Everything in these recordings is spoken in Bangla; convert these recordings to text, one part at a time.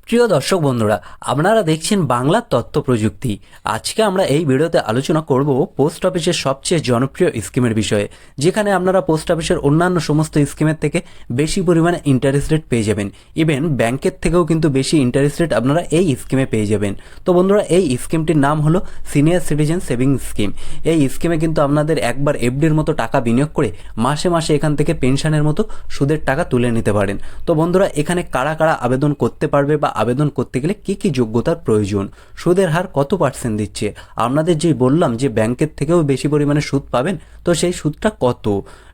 প্রিয় দর্শক বন্ধুরা, আপনারা দেখছেন বাংলা তথ্য প্রযুক্তি। আজকে আমরা এই ভিডিওতে আলোচনা করব পোস্ট অফিসের সবচেয়ে জনপ্রিয় স্কিমের বিষয়ে, যেখানে আপনারা পোস্ট অফিসের অন্যান্য সমস্ত স্কিমের থেকে বেশি পরিমাণে ইন্টারেস্ট রেট পেয়ে যাবেন। ইভেন ব্যাংকের থেকেও কিন্তু বেশি ইন্টারেস্ট রেট আপনারা এই স্কিমে পেয়ে যাবেন। তো বন্ধুরা, এই স্কিমটির নাম হলো সিনিয়র সিটিজেন সেভিংস স্কিম। এই স্কিমে কিন্তু আপনাদের একবার এফডির মতো টাকা বিনিয়োগ করে মাসে মাসে এখান থেকে পেনশনের মতো সুদের টাকা তুলে নিতে পারেন। তো বন্ধুরা, এখানে কারা কারা আবেদন করতে পারবে বা আবেদন করতে গেলে কি কি যোগ্যতার প্রয়োজন, সুদের হার কত পার্সেন্ট দিচ্ছে, আপনাদের যে বললাম যে ব্যাংকের থেকেও বেশি পরিমাণে সুদ পাবেন, তো সেই সুদটা কত,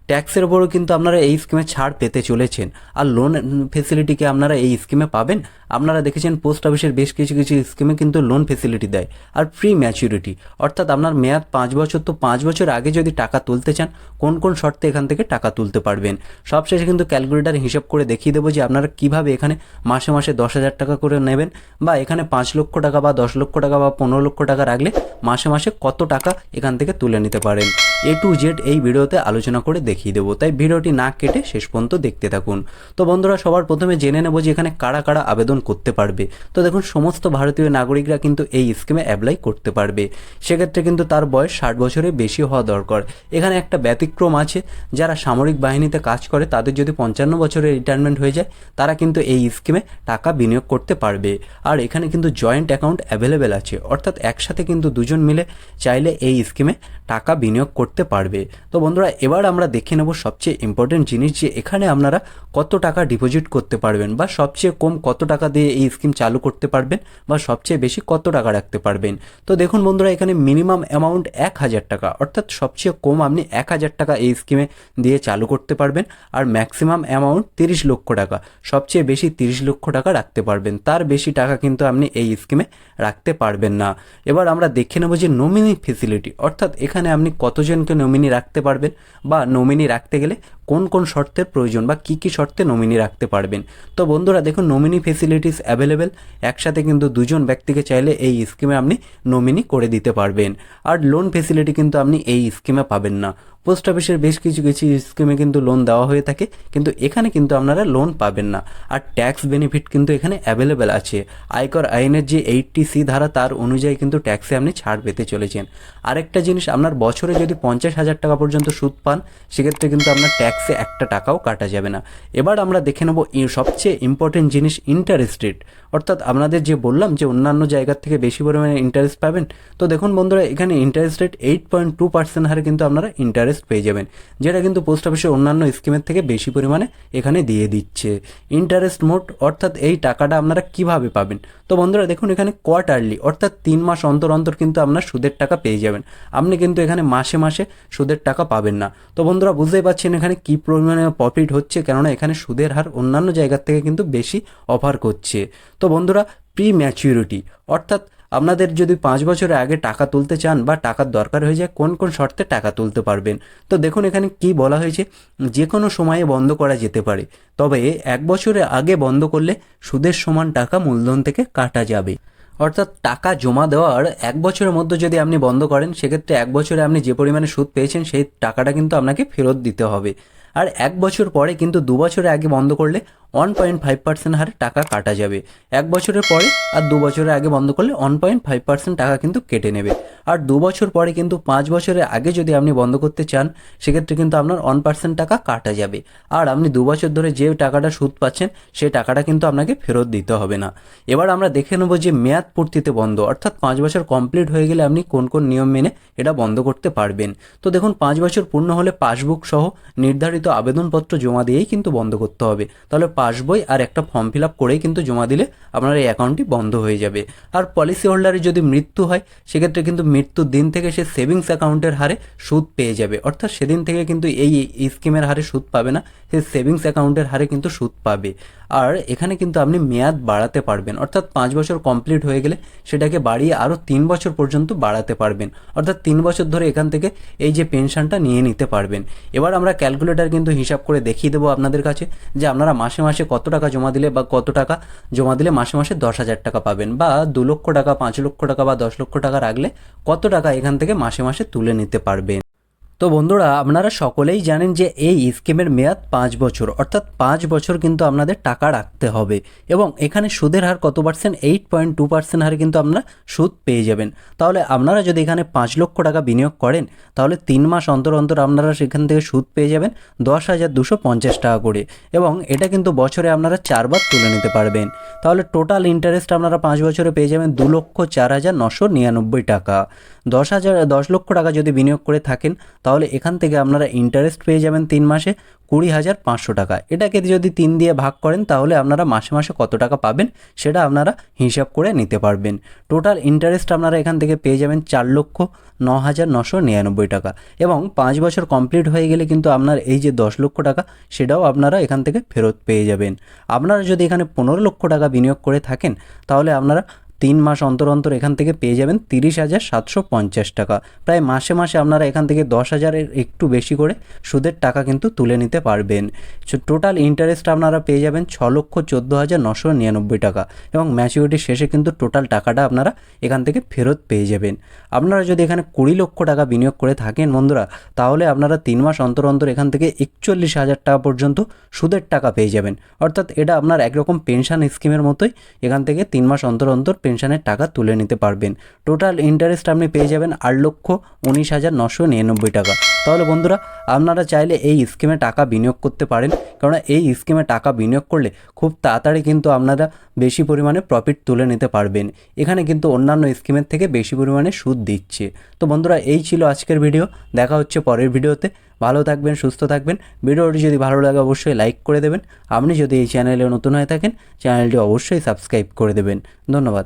ট্যাক্সের উপরও কিন্তু আপনারা এই স্কিমে ছাড় পেতে চলেছেন। আর লোন ফেসিলিটিকে আপনারা এই স্কিমে পাবেন। আপনারা দেখেছেন পোস্ট অফিসের বেশ কিছু কিছু স্কিমে কিন্তু লোন ফেসিলিটি দেয়। আর প্রি ম্যাচুরিটি, অর্থাৎ আপনার মেয়াদ 5 বছর, তো 5 বছর আগে যদি টাকা তুলতে চান কোন কোন শর্তে এখান থেকে টাকা তুলতে পারবেন। সবশেষে কিন্তু ক্যালকুলেটার হিসাব করে দেখিয়ে দেবো যে আপনারা কিভাবে এখানে মাসে মাসে 10,000 টাকা করে নেবেন, বা এখানে 5 লক্ষ টাকা বা 10 লক্ষ টাকা বা 15 লক্ষ টাকা রাখলে মাসে মাসে কত টাকা এখান থেকে তুলে নিতে পারেন। A to Z এই ভিডিওতে আলোচনা করে দেখিয়ে দেবো, তাই ভিডিওটি না কেটে শেষ পর্যন্ত দেখতে থাকুন। তো বন্ধুরা, সবার প্রথমে জেনে নেব যে এখানে কারা কারা আবেদন করতে পারবে। তো দেখুন, সমস্ত ভারতীয় নাগরিকরা কিন্তু এই স্কিমে অ্যাপ্লাই করতে পারবে। সেক্ষেত্রে কিন্তু তার বয়স 60 বছরের বেশি হওয়া দরকার। এখানে একটা ব্যতিক্রম আছে, যারা সামরিক বাহিনীতে কাজ করে তাদের যদি 55 বছরের রিটায়ারমেন্ট হয়ে যায়, তারা কিন্তু এই স্কিমে টাকা বিনিয়োগ করতে পারবে। আর এখানে কিন্তু জয়েন্ট অ্যাকাউন্ট অ্যাভেলেবেল আছে, অর্থাৎ একসাথে কিন্তু দুজন মিলে চাইলে এই স্কিমে টাকা বিনিয়োগ করতে পারবে। তো বন্ধুরা, এবার আমরা দেখে নেব সবচেয়ে ইম্পর্টেন্ট জিনিস, যে এখানে আপনারা কত টাকা ডিপোজিট করতে পারবেন, বা সবচেয়ে কম কত টাকা দিয়ে এই স্কিম চালু করতে পারবেন, বা সবচেয়ে বেশি কত টাকা রাখতে পারবেন। তো দেখুন বন্ধুরা, এখানে মিনিমাম অ্যামাউন্ট 1,000 টাকা, অর্থাৎ সবচেয়ে কম আপনি 1,000 টাকা এই স্কিমে দিয়ে চালু করতে পারবেন। আর ম্যাক্সিমাম অ্যামাউন্ট 30 লক্ষ টাকা, সবচেয়ে বেশি 30 লক্ষ টাকা রাখতে পারবেন। তার বেশি টাকা কিন্তু আপনি এই স্কিমে রাখতে পারবেন না। এবার আমরা দেখে নেব যে নমিনি ফেসিলিটি, অর্থাৎ এখানে আপনি কতজনকে নমিনি রাখতে পারবেন, বা নমিনি রাখতে গেলে কোন কোন শর্তের প্রয়োজন, বা কি কি শর্তে নমিনি রাখতে পারবেন। তো বন্ধুরা দেখুন, নমিনি ফেসিলিটিস অ্যাভেলেবেল। একসাথে কিন্তু দুজন ব্যক্তিকে চাইলে এই স্কিমে আপনি নমিনি করে দিতে পারবেন। আর লোন ফেসিলিটি কিন্তু আপনি এই স্কিমে পাবেন না। পোস্ট অফিসের বেশ কিছু কিছু স্কিমে কিন্তু লোন দেওয়া হয়ে থাকে, কিন্তু এখানে কিন্তু আপনারা লোন পাবেন না। আর ট্যাক্স বেনিফিট কিন্তু এখানে অ্যাভেলেবেল আছে। আয়কর আইনের যে 80C ধারা, তার অনুযায়ী কিন্তু ট্যাক্সে আপনি ছাড় পেতে চলেছেন। আরেকটা জিনিস, আপনার বছরে যদি 50,000 টাকা পর্যন্ত সুদ পান, সেক্ষেত্রে কিন্তু আপনার ট্যাক্সে একটা টাকাও কাটা যাবে না। এবার আমরা দেখে নেব সবচেয়ে ইম্পর্টেন্ট জিনিস, ইন্টারেস্ট রেট। অর্থাৎ আপনাদের যে বললাম যে অন্যান্য জায়গার থেকে বেশি পরিমাণে ইন্টারেস্ট পাবেন, তো দেখুন বন্ধুরা, এখানে ইন্টারেস্ট রেট 8.2% হারে কিন্তু আপনারা ইন্টারেস্ট পেয়ে যাবেন, যেটা কিন্তু পোস্ট অফিসের অন্যান্য স্কিমের থেকে বেশি পরিমাণে এখানে দিয়ে দিচ্ছে। ইন্টারেস্ট মোড, অর্থাৎ এই টাকাটা আপনারা কিভাবে পাবেন। তো বন্ধুরা দেখুন, এখানে কোয়ার্টারলি, অর্থাৎ 3 মাস অন্তর অন্তর কিন্তু আপনার সুদের টাকা পেয়ে যাবেন। আপনি কিন্তু এখানে মাসে মাসে সুদের টাকা পাবেন না। তো বন্ধুরা, বুঝতেই পারছেন এখানে কি পরিমাণে প্রফিট হচ্ছে, কেননা এখানে সুদের হার অন্যান্য জায়গার থেকে কিন্তু বেশি অফার করছে। তো বন্ধুরা, প্রি ম্যাচুরিটি, অর্থাৎ আপনাদের যদি 5 বছরের আগে টাকা তুলতে চান, বা টাকার দরকার হয়ে যায়, কোন কোন শর্তে টাকা তুলতে পারবেন। তো দেখুন, এখানে কি বলা হয়েছে, যে কোনো সময়ে বন্ধ করা যেতে পারে, তবে 1 বছরের আগে বন্ধ করলে সুদের সমান টাকা মূলধন থেকে কাটা যাবে। অর্থাৎ টাকা জমা দেওয়ার 1 বছরের মধ্যে যদি আপনি বন্ধ করেন, সেক্ষেত্রে 1 বছরে আপনি যে পরিমাণে সুদ পেয়েছেন সেই টাকাটা কিন্তু আপনাকে ফেরত দিতে হবে। আর 1 বছর পরে কিন্তু 2 বছরের আগে বন্ধ করলে 1.5% হারে টাকা কাটা যাবে। 1 বছরের পরে আর 2 বছরের আগে বন্ধ করলে 1.5% টাকা কিন্তু কেটে নেবে। আর 2 বছর পরে কিন্তু 5 বছরের আগে যদি আপনি বন্ধ করতে চান, সেক্ষেত্রে কিন্তু আপনার 1% টাকা কাটা যাবে। আর আপনি 2 বছর ধরে যে টাকাটা সুদ পাচ্ছেন, সেই টাকাটা কিন্তু আপনাকে ফেরত দিতে হবে না। এবার আমরা দেখে নেব যে মেয়াদ পূর্তিতে বন্ধ, অর্থাৎ 5 বছর কমপ্লিট হয়ে গেলে আপনি কোন কোন নিয়ম মেনে এটা বন্ধ করতে পারবেন। তো দেখুন, 5 বছর পূর্ণ হলে পাসবুক সহ নির্ধারিত আবেদনপত্র জমা দিয়েই কিন্তু বন্ধ করতে হবে। তাহলে পাসবই আর একটা ফর্ম ফিল আপ করেই কিন্তু জমা দিলে আপনার এই অ্যাকাউন্টটি বন্ধ হয়ে যাবে। আর পলিসি হোল্ডারের যদি মৃত্যু হয়, সেক্ষেত্রে কিন্তু মৃত্যুর দিন থেকে সে সেভিংস অ্যাকাউন্টের হারে সুদ পেয়ে যাবে। অর্থাৎ সেদিন থেকে কিন্তু এই স্কিমের হারে সুদ পাবে না, সে সেভিংস অ্যাকাউন্টের হারে কিন্তু সুদ পাবে। আর এখানে কিন্তু আপনি মেয়াদ বাড়াতে পারবেন, অর্থাৎ 5 বছর কমপ্লিট হয়ে গেলে সেটাকে বাড়িয়ে আরও 3 বছর পর্যন্ত বাড়াতে পারবেন। অর্থাৎ 3 বছর ধরে এখান থেকে এই যে পেনশনটা নিয়ে নিতে পারবেন। এবার আমরা ক্যালকুলেটর কিন্তু হিসাব করে দেখিয়ে দেবো আপনাদের কাছে, যে আপনারা মাসে মাসে কত টাকা জমা দিলে, বা কত টাকা জমা দিলে মাসে মাসে 10,000 টাকা পাবেন, বা 2 লক্ষ টাকা, 5 লক্ষ টাকা বা 10 লক্ষ টাকা রাখলে কত টাকা এখান থেকে মাসে মাসে তুলে নিতে পারবেন। তো বন্ধুরা, আপনারা সকলেই জানেন যে এই স্কিমের মেয়াদ 5 বছর, অর্থাৎ 5 বছর কিন্তু আপনাদের টাকা রাখতে হবে এবং এখানে সুদের হার কত পার্সেন্ট? 8.2% হারে কিন্তু আপনারা সুদ পেয়ে যাবেন। তাহলে আপনারা যদি এখানে 5 লক্ষ টাকা বিনিয়োগ করেন তাহলে 3 মাস অন্তর অন্তর আপনারা সেখান থেকে সুদ পেয়ে যাবেন 10,250 টাকা করে এবং এটা কিন্তু বছরে আপনারা 4 বার তুলে নিতে পারবেন। তাহলে টোটাল ইন্টারেস্ট আপনারা 5 বছরে পেয়ে যাবেন 2,04,999 টাকা। 10 লক্ষ টাকা যদি বিনিয়োগ করে থাকেন তাহলে এখান থেকে আপনারা ইন্টারেস্ট পেয়ে যাবেন 3 মাসে 20,500 টাকা। এটাকে যদি 3 দিয়ে ভাগ করেন তাহলে আপনারা মাসে মাসে কত টাকা পাবেন সেটা আপনারা হিসাব করে নিতে পারবেন। টোটাল ইন্টারেস্ট আপনারা এখান থেকে পেয়ে যাবেন 4,09,999 টাকা এবং 5 বছর কমপ্লিট হয়ে গেলে কিন্তু আপনার এই যে 10 লক্ষ টাকা সেটাও আপনারা এখান থেকে ফেরত পেয়ে যাবেন। আপনারা যদি এখানে 15 লক্ষ টাকা বিনিয়োগ করে থাকেন তাহলে আপনারা 3 মাস অন্তর অন্তর এখান থেকে পেয়ে যাবেন 30,750 টাকা। প্রায় মাসে মাসে আপনারা এখান থেকে 10,000-এর একটু বেশি করে সুদের টাকা কিন্তু তুলে নিতে পারবেন। টোটাল ইন্টারেস্ট আপনারা পেয়ে যাবেন 6,14,999 টাকা এবং ম্যাচুরিটির শেষে কিন্তু টোটাল টাকাটা আপনারা এখান থেকে ফেরত পেয়ে যাবেন। আপনারা যদি এখানে 20 লক্ষ টাকা বিনিয়োগ করে থাকেন বন্ধুরা তাহলে আপনারা 3 মাস অন্তর অন্তর এখান থেকে 41,000 টাকা পর্যন্ত সুদের টাকা পেয়ে যাবেন। অর্থাৎ এটা আপনার একরকম পেনশন স্কিমের মতোই, এখান থেকে 3 মাস অন্তর অন্তর পেনশনের টাকা তুলে নিতে পারবেন। টোটাল ইন্টারেস্ট আপনি পেয়ে যাবেন 8,19,999 টাকা। তাহলে বন্ধুরা, আপনারা চাইলে এই স্কিমে টাকা বিনিয়োগ করতে পারেন, কারণ এই স্কিমে টাকা বিনিয়োগ করলে খুব তাড়াতাড়ি কিন্তু আপনারা বেশি পরিমাণে প্রফিট তুলে নিতে পারবেন। এখানে কিন্তু অন্যান্য স্কিমের থেকে বেশি পরিমাণে সুদ দিচ্ছে। তো বন্ধুরা, এই ছিল আজকের ভিডিও। দেখা হচ্ছে পরের ভিডিওতে। ভালো থাকবেন, সুস্থ থাকবেন। ভিডিওটি যদি ভালো লাগে অবশ্যই লাইক করে দেবেন। আপনি যদি এই চ্যানেলে নতুন হয়ে থাকেন চ্যানেলটি অবশ্যই সাবস্ক্রাইব করে দেবেন। ধন্যবাদ।